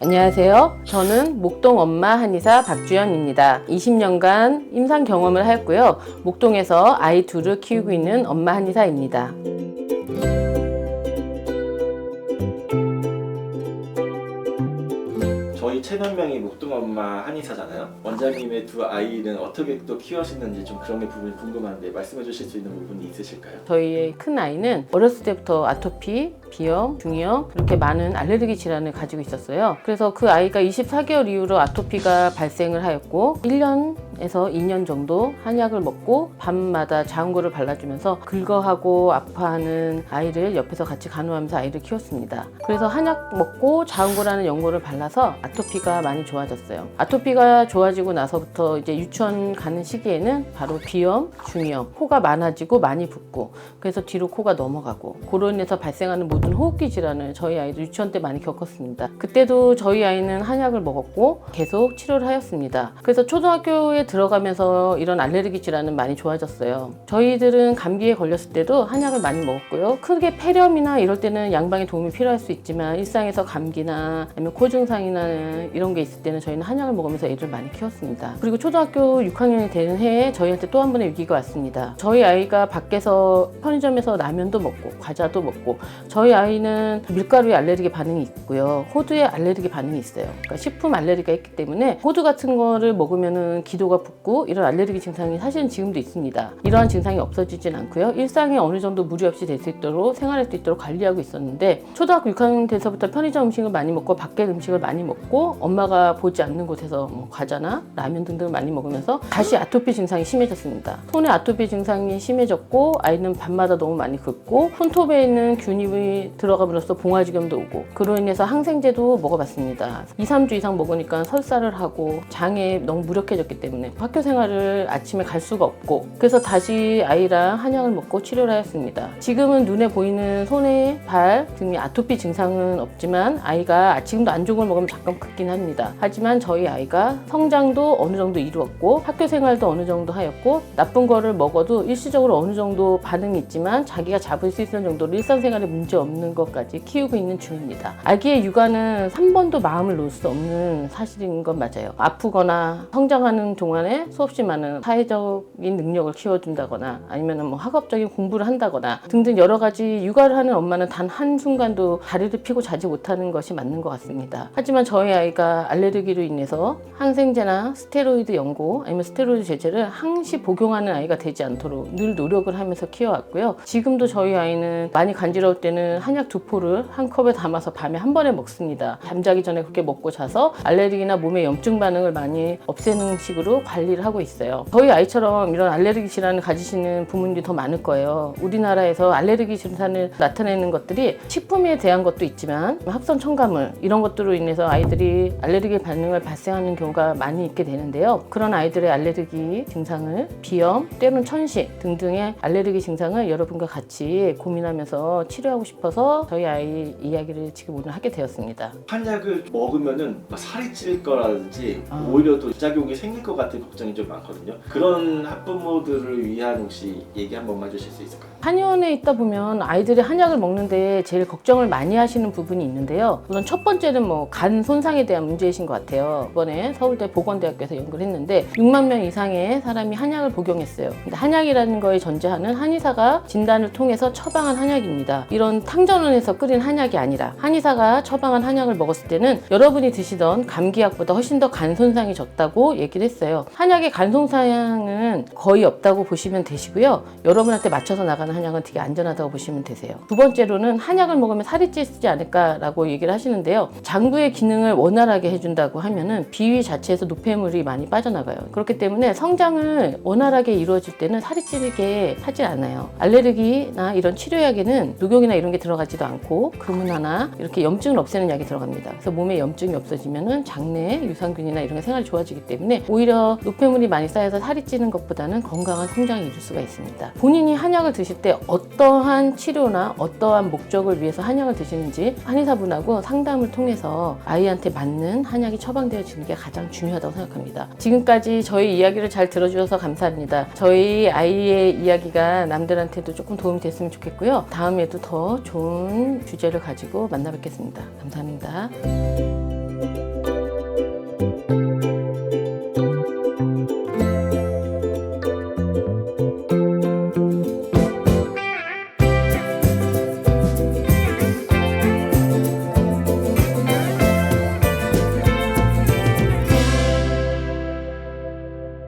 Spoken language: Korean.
안녕하세요. 저는 목동 엄마 한의사 박주연입니다. 20년간 임상 경험을 하였고요. 목동에서 아이 둘을 키우고 있는 엄마 한의사입니다. 저희 채널명이 목동 엄마 한의사잖아요. 원장님의 두 아이는 어떻게 또 키우시는지 좀 그런 게 부분이 궁금한데 말씀해 주실 수 있는 부분이 있으실까요? 저희의 큰 아이는 어렸을 때부터 아토피, 비염, 중이염 이렇게 많은 알레르기 질환을 가지고 있었어요. 그래서 그 아이가 24개월 이후로 아토피가 발생을 하였고 1년에서 2년 정도 한약을 먹고 밤마다 자운고를 발라주면서 긁어하고 아파하는 아이를 옆에서 같이 간호하면서 아이를 키웠습니다. 그래서 한약 먹고 자운고라는 연고를 발라서 아토피가 많이 좋아졌어요. 아토피가 좋아지고 나서부터 이제 유치원 가는 시기에는 바로 비염, 중이염, 코가 많아지고 많이 붓고 그래서 뒤로 코가 넘어가고 그로 인해서 발생하는 모든 호흡기 질환을 저희 아이도 유치원 때 많이 겪었습니다. 그때도 저희 아이는 한약을 먹었고 계속 치료를 하였습니다. 그래서 초등학교에 들어가면서 이런 알레르기 질환은 많이 좋아졌어요. 저희들은 감기에 걸렸을 때도 한약을 많이 먹었고요. 크게 폐렴이나 이럴 때는 양방의 도움이 필요할 수 있지만 일상에서 감기나 아니면 코 증상이나 이런 게 있을 때는 저희는 한약을 먹으면서 애를 많이 키웠습니다. 그리고 초등학교 6학년이 되는 해에 저희한테 또 한 번의 위기가 왔습니다. 저희 아이가 밖에서 편의점에서 라면도 먹고 과자도 먹고 저희 아이는 밀가루에 알레르기 반응이 있고요. 호두에 알레르기 반응이 있어요. 그러니까 식품 알레르기가 있기 때문에 호두 같은 거를 먹으면은 기도가 붓고 이런 알레르기 증상이 사실은 지금도 있습니다. 이러한 증상이 없어지진 않고요. 일상에 어느 정도 무리 없이 될 수 있도록 생활할 수 있도록 관리하고 있었는데 초등학교 6학년 돼서부터 편의점 음식을 많이 먹고 밖에 음식을 많이 먹고 엄마가 보지 않는 곳에서 과자나 라면 등등을 많이 먹으면서 다시 아토피 증상이 심해졌습니다. 손에 아토피 증상이 심해졌고 아이는 밤마다 너무 많이 긁고 손톱에 있는 균이 들어감으로써 봉화지겸도 오고 그로 인해서 항생제도 먹어봤습니다. 2, 3주 이상 먹으니까 설사를 하고 장에 너무 무력해졌기 때문에 학교 생활을 아침에 갈 수가 없고 그래서 다시 아이랑 한약을 먹고 치료를 하였습니다. 지금은 눈에 보이는 손에 발 등의 아토피 증상은 없지만 아이가 지금도 안 좋은 걸 먹으면 잠깐 긁긴 합니다. 하지만 저희 아이가 성장도 어느 정도 이루었고 학교 생활도 어느 정도 하였고 나쁜 거를 먹어도 일시적으로 어느 정도 반응이 있지만 자기가 잡을 수 있는 정도로 일상생활에 문제 없는 것까지 키우고 있는 중입니다. 아기의 육아는 3번도 마음을 놓을 수 없는 사실인 건 맞아요. 아프거나 성장하는 동안에 수없이 많은 사회적인 능력을 키워준다거나 아니면 뭐 학업적인 공부를 한다거나 등등 여러 가지 육아를 하는 엄마는 단 한순간도 다리를 펴고 자지 못하는 것이 맞는 것 같습니다. 하지만 저희 아이가 알레르기로 인해서 항생제나 스테로이드 연고 아니면 스테로이드 제제를 항시 복용하는 아이가 되지 않도록 늘 노력을 하면서 키워왔고요. 지금도 저희 아이는 많이 간지러울 때는 한약 2포를 한 컵에 담아서 밤에 한 번에 먹습니다. 잠자기 전에 그렇게 먹고 자서 알레르기나 몸의 염증 반응을 많이 없애는 식으로 관리를 하고 있어요. 저희 아이처럼 이런 알레르기 질환을 가지시는 부모님들이 더 많을 거예요. 우리나라에서 알레르기 증상을 나타내는 것들이 식품에 대한 것도 있지만 합성 첨가물 이런 것들로 인해서 아이들이 알레르기 반응을 발생하는 경우가 많이 있게 되는데요. 그런 아이들의 알레르기 증상을 비염, 때로는 천식 등등의 알레르기 증상을 여러분과 같이 고민하면서 치료하고 싶어서 저희 아이 이야기를 지금 오늘 하게 되었습니다. 한약을 먹으면은 막 살이 찔 거라든지 오히려 또 부작용이 생길 것 같은 걱정이 좀 많거든요. 그런 학부모들을 위한 혹시 얘기 한 번만 해주실 수 있을까요? 한의원에 있다 보면 아이들이 한약을 먹는데 제일 걱정을 많이 하시는 부분이 있는데요. 우선 첫 번째는 간 손상에 대한 문제이신 것 같아요. 이번에 서울대 보건대학교에서 연구를 했는데 6만 명 이상의 사람이 한약을 복용했어요. 근데 한약이라는 거에 전제하는 한의사가 진단을 통해서 처방한 한약입니다. 이런 탕전원에서 끓인 한약이 아니라 한의사가 처방한 한약을 먹었을 때는 여러분이 드시던 감기약보다 훨씬 더 간 손상이 적다고 얘기를 했어요. 한약의 간 손상은 거의 없다고 보시면 되시고요. 여러분한테 맞춰서 나가는 한약은 되게 안전하다고 보시면 되세요. 두 번째로는 한약을 먹으면 살이 찌지 않을까라고 얘기를 하시는데요. 장부의 기능을 원활하게 해준다고 하면은 비위 자체에서 노폐물이 많이 빠져나가요. 그렇기 때문에 성장을 원활하게 이루어질 때는 살이 찌게 하지 않아요. 알레르기나 이런 치료약에는 녹용이나 이런 게 들어가지도 않고 금은화나 이렇게 염증을 없애는 약이 들어갑니다. 그래서 몸에 염증이 없어지면은 장내 유산균이나 이런 게 생활이 좋아지기 때문에 오히려 노폐물이 많이 쌓여서 살이 찌는 것보다는 건강한 성장을 이룰 수가 있습니다. 본인이 한약을 드실 때 어떠한 치료나 어떠한 목적을 위해서 한약을 드시는지 한의사분하고 상담을 통해서 아이한테 맞는 한약이 처방되어지는 게 가장 중요하다고 생각합니다. 지금까지 저희 이야기를 잘 들어주셔서 감사합니다. 저희 아이의 이야기가 남들한테도 조금 도움이 됐으면 좋겠고요. 다음에도 더 좋은 주제를 가지고 만나 뵙겠습니다. 감사합니다.